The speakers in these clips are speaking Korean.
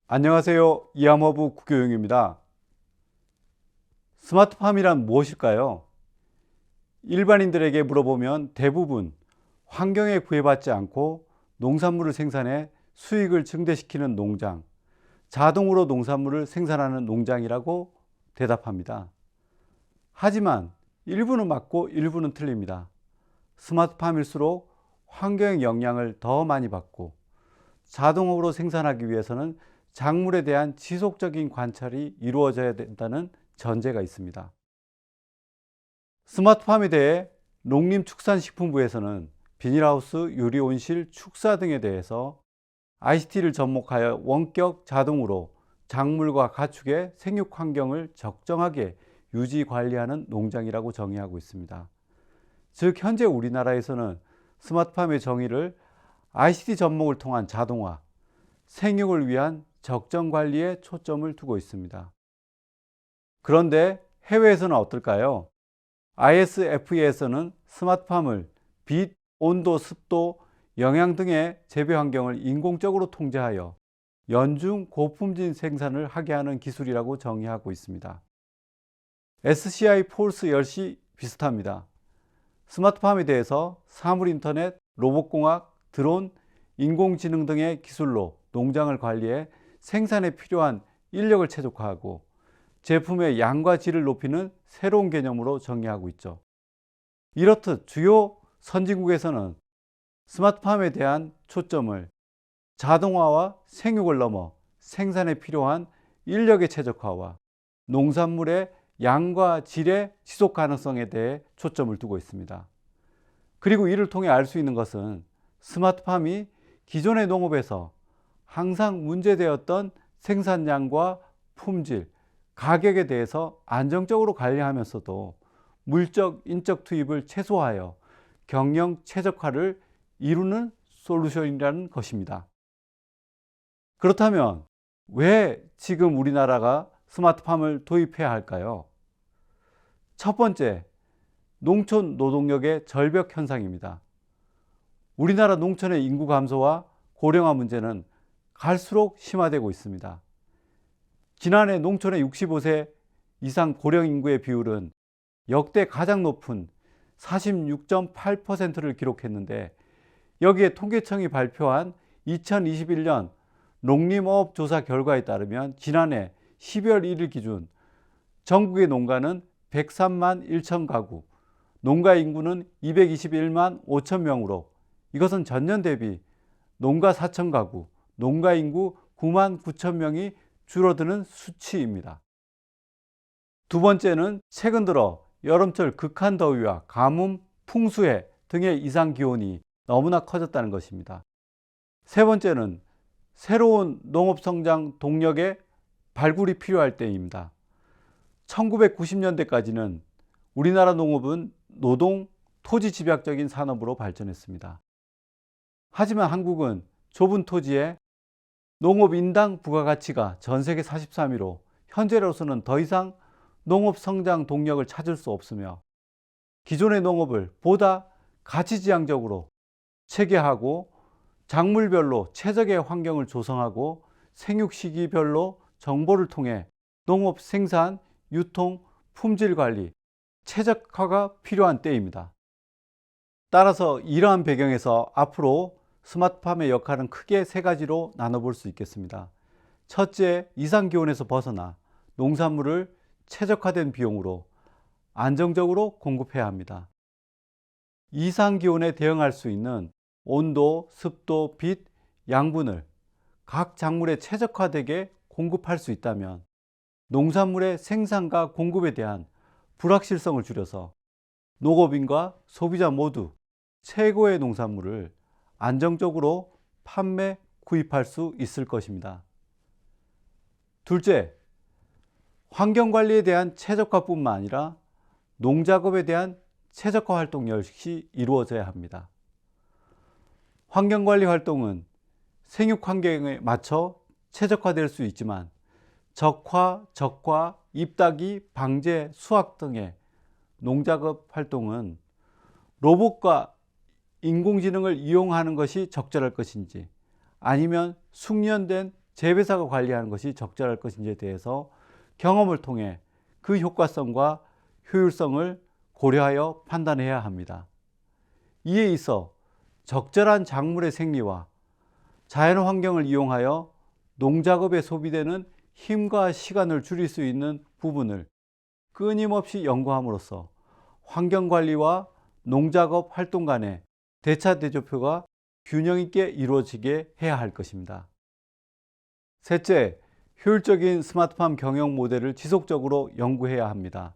안녕하세요. 이암허브 구교용입니다. 스마트팜이란 무엇일까요? 일반인들에게 물어보면 대부분 환경에 구애받지 않고 농산물을 생산해 수익을 증대시키는 농장, 자동으로 농산물을 생산하는 농장이라고 대답합니다. 하지만 일부는 맞고 일부는 틀립니다. 스마트팜일수록 환경의 영향을 더 많이 받고 자동으로 생산하기 위해서는 작물에 대한 지속적인 관찰이 이루어져야 된다는 전제가 있습니다. 스마트팜에 대해 농림축산식품부에서는 비닐하우스, 유리온실, 축사 등에 대해서 ICT를 접목하여 원격 자동으로 작물과 가축의 생육 환경을 적정하게 유지 관리하는 농장이라고 정의하고 있습니다. 즉 현재 우리나라에서는 스마트팜의 정의를 ICT 접목을 통한 자동화, 생육을 위한 적정 관리에 초점을 두고 있습니다. 그런데 해외에서는 어떨까요? ISFE에서는 스마트팜을 빛, 온도, 습도, 영양 등의 재배 환경을 인공적으로 통제하여 연중 고품질 생산을 하게 하는 기술이라고 정의하고 있습니다. SCI 폴스 역시 비슷합니다. 스마트팜에 대해서 사물인터넷, 로봇공학, 드론, 인공지능 등의 기술로 농장을 관리해 생산에 필요한 인력을 최적화하고 제품의 양과 질을 높이는 새로운 개념으로 정의하고 있죠. 이렇듯 주요 선진국에서는 스마트팜에 대한 초점을 자동화와 생육을 넘어 생산에 필요한 인력의 최적화와 농산물의 양과 질의 지속 가능성에 대해 초점을 두고 있습니다. 그리고 이를 통해 알 수 있는 것은 스마트팜이 기존의 농업에서 항상 문제되었던 생산량과 품질, 가격에 대해서 안정적으로 관리하면서도 물적, 인적 투입을 최소화하여 경영 최적화를 이루는 솔루션이라는 것입니다. 그렇다면 왜 지금 우리나라가 스마트팜을 도입해야 할까요? 첫 번째, 농촌 노동력의 절벽 현상입니다. 우리나라 농촌의 인구 감소와 고령화 문제는 갈수록 심화되고 있습니다. 지난해 농촌의 65세 이상 고령 인구의 비율은 역대 가장 높은 46.8%를 기록했는데, 여기에 통계청이 발표한 2021년 농림어업 조사 결과에 따르면 지난해 12월 1일 기준 전국의 농가는 103만 1천 가구, 농가 인구는 221만 5천 명으로 이것은 전년 대비 농가 4천 가구, 농가 인구 9만 9천 명이 줄어드는 수치입니다. 두 번째는 최근 들어 여름철 극한 더위와 가뭄, 풍수해 등의 이상 기온이 너무나 커졌다는 것입니다. 세 번째는 새로운 농업 성장 동력의 발굴이 필요할 때입니다. 1990년대까지는 우리나라 농업은 노동, 토지 집약적인 산업으로 발전했습니다. 하지만 한국은 좁은 토지에 농업 인당 부가가치가 전 세계 43위로 현재로서는 더 이상 농업 성장 동력을 찾을 수 없으며 기존의 농업을 보다 가치지향적으로 체계하고 작물별로 최적의 환경을 조성하고 생육 시기별로 정보를 통해 농업 생산, 유통, 품질 관리, 최적화가 필요한 때입니다. 따라서 이러한 배경에서 앞으로 스마트팜의 역할은 크게 세 가지로 나눠볼 수 있겠습니다. 첫째, 이상기온에서 벗어나 농산물을 최적화된 비용으로 안정적으로 공급해야 합니다. 이상기온에 대응할 수 있는 온도, 습도, 빛, 양분을 각 작물에 최적화되게 공급할 수 있다면 농산물의 생산과 공급에 대한 불확실성을 줄여서 농업인과 소비자 모두 최고의 농산물을 안정적으로 판매, 구입할 수 있을 것입니다. 둘째, 환경관리에 대한 최적화뿐만 아니라 농작업에 대한 최적화 활동 역시 이루어져야 합니다. 환경관리 활동은 생육 환경에 맞춰 최적화될 수 있지만 적화, 적화, 잎따기, 방제, 수확 등의 농작업 활동은 로봇과 인공지능을 이용하는 것이 적절할 것인지, 아니면 숙련된 재배사가 관리하는 것이 적절할 것인지에 대해서 경험을 통해 그 효과성과 효율성을 고려하여 판단해야 합니다. 이에 있어 적절한 작물의 생리와 자연환경을 이용하여 농작업에 소비되는 힘과 시간을 줄일 수 있는 부분을 끊임없이 연구함으로써 환경관리와 농작업 활동 간의 대차대조표가 균형 있게 이루어지게 해야 할 것입니다. 셋째, 효율적인 스마트팜 경영 모델을 지속적으로 연구해야 합니다.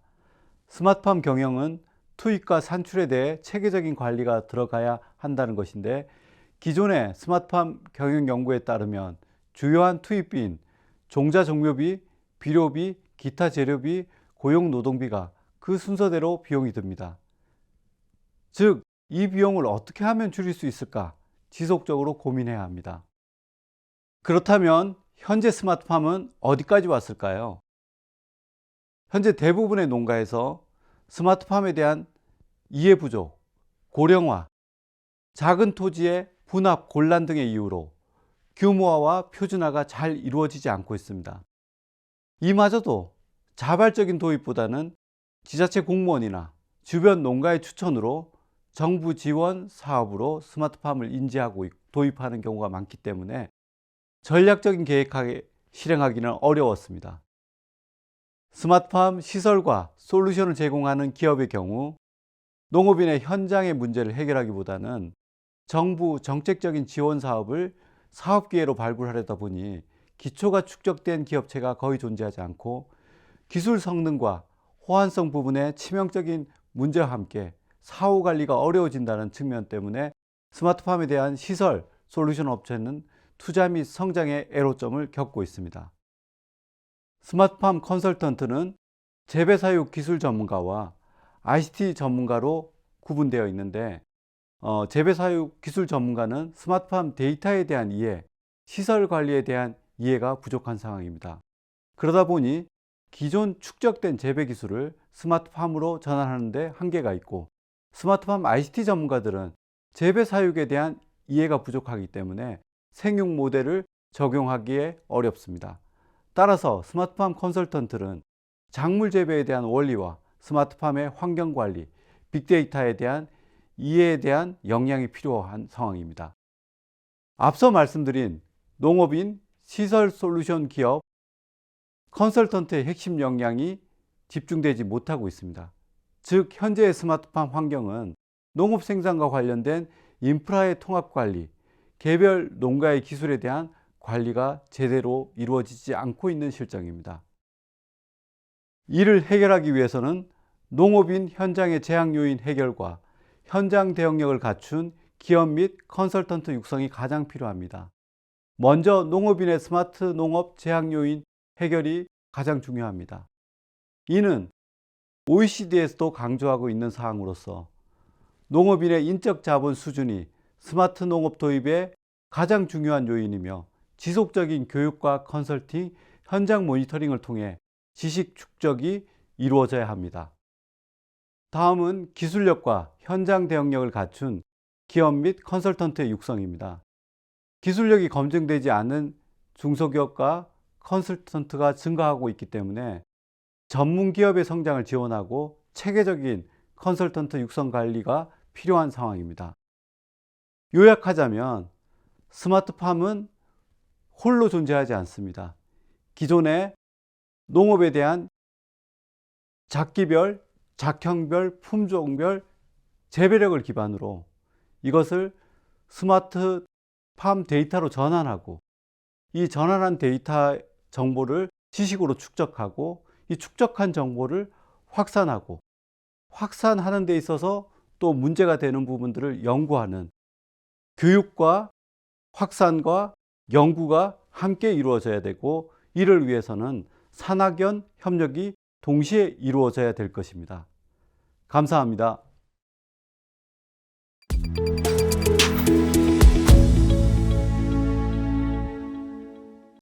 스마트팜 경영은 투입과 산출에 대해 체계적인 관리가 들어가야 한다는 것인데, 기존의 스마트팜 경영 연구에 따르면 주요한 투입비인 종자 종묘비, 비료비, 기타 재료비, 고용노동비가 그 순서대로 비용이 듭니다. 즉, 이 비용을 어떻게 하면 줄일 수 있을까 지속적으로 고민해야 합니다. 그렇다면 현재 스마트팜은 어디까지 왔을까요? 현재 대부분의 농가에서 스마트팜에 대한 이해 부족, 고령화, 작은 토지의 분합, 곤란 등의 이유로 규모화와 표준화가 잘 이루어지지 않고 있습니다. 이마저도 자발적인 도입보다는 지자체 공무원이나 주변 농가의 추천으로 정부 지원 사업으로 스마트팜을 인지하고 도입하는 경우가 많기 때문에 전략적인 계획하에 실행하기는 어려웠습니다. 스마트팜 시설과 솔루션을 제공하는 기업의 경우 농업인의 현장의 문제를 해결하기보다는 정부 정책적인 지원 사업을 사업기회로 발굴하려다 보니 기초가 축적된 기업체가 거의 존재하지 않고 기술 성능과 호환성 부분의 치명적인 문제와 함께 사후 관리가 어려워진다는 측면 때문에 스마트팜에 대한 시설 솔루션 업체는 투자 및 성장의 애로점을 겪고 있습니다. 스마트팜 컨설턴트는 재배사육 기술 전문가와 ICT 전문가로 구분되어 있는데, 재배사육 기술 전문가는 스마트팜 데이터에 대한 이해, 시설 관리에 대한 이해가 부족한 상황입니다. 그러다 보니 기존 축적된 재배 기술을 스마트팜으로 전환하는 데 한계가 있고, 스마트팜 ICT 전문가들은 재배 사육에 대한 이해가 부족하기 때문에 생육 모델을 적용하기에 어렵습니다. 따라서 스마트팜 컨설턴트는 작물 재배에 대한 원리와 스마트팜의 환경 관리, 빅데이터에 대한 이해에 대한 역량이 필요한 상황입니다. 앞서 말씀드린 농업인, 시설 솔루션 기업, 컨설턴트의 핵심 역량이 집중되지 못하고 있습니다. 즉, 현재의 스마트팜 환경은 농업 생산과 관련된 인프라의 통합 관리, 개별 농가의 기술에 대한 관리가 제대로 이루어지지 않고 있는 실정입니다. 이를 해결하기 위해서는 농업인 현장의 재앙 요인 해결과 현장 대응력을 갖춘 기업 및 컨설턴트 육성이 가장 필요합니다. 먼저 농업인의 스마트 농업 재앙 요인 해결이 가장 중요합니다. 이는 OECD에서도 강조하고 있는 사항으로서 농업인의 인적 자본 수준이 스마트 농업 도입의 가장 중요한 요인이며, 지속적인 교육과 컨설팅, 현장 모니터링을 통해 지식 축적이 이루어져야 합니다. 다음은 기술력과 현장 대응력을 갖춘 기업 및 컨설턴트의 육성입니다. 기술력이 검증되지 않은 중소기업과 컨설턴트가 증가하고 있기 때문에 전문 기업의 성장을 지원하고 체계적인 컨설턴트 육성 관리가 필요한 상황입니다. 요약하자면 스마트팜은 홀로 존재하지 않습니다. 기존의 농업에 대한 작기별, 작형별, 품종별 재배력을 기반으로 이것을 스마트팜 데이터로 전환하고, 이 전환한 데이터 정보를 지식으로 축적하고, 이 축적한 정보를 확산하고, 확산하는 데 있어서 또 문제가 되는 부분들을 연구하는 교육과 확산과 연구가 함께 이루어져야 되고, 이를 위해서는 산학연 협력이 동시에 이루어져야 될 것입니다. 감사합니다.